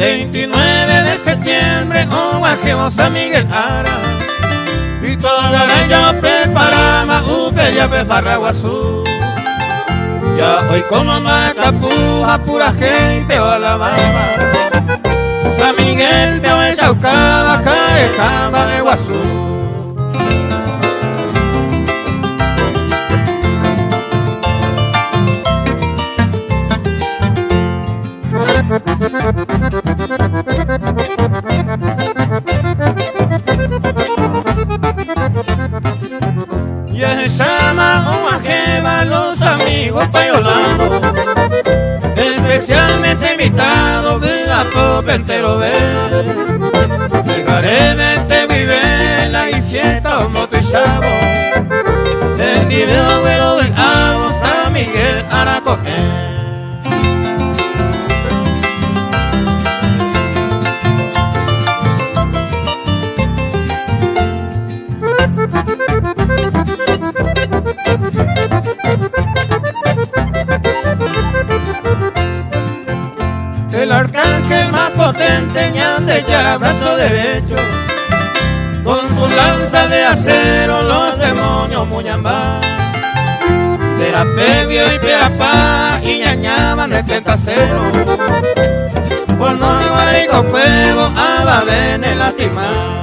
29 de septiembre, guajemos San Miguel Ara. Y toda la ya preparama, ya Farraguazú. Ya hoy como Maracapú, a pura gente o a la mama. San Miguel, Peo, el Chaucaba, Carejama de Guazú. Ya se llama Guajeva, los amigos payolanos, especialmente invitados de la copa entero ver. Llegaré vive la y fiesta o moto y chavo. El video bueno vengamos a Miguel Aracoje. El arcángel más potente, ñande ya el brazo derecho, con su lanza de acero los demonios muñambá. Terapevio y Perapá y ñañaban de tentacero, por no llevar con fuego a Babene lastimar.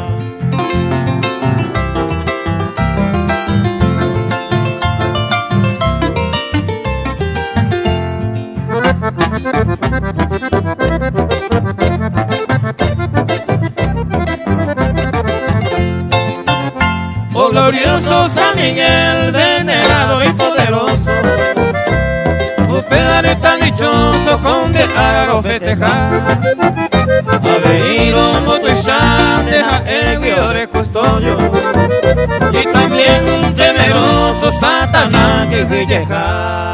Oh glorioso San Miguel, venerado y poderoso, oh pedale tan dichoso con de Araro festejar. Aveiro, moto y chan, deja el guión de custodio, y también un temeroso Satanás que villeja.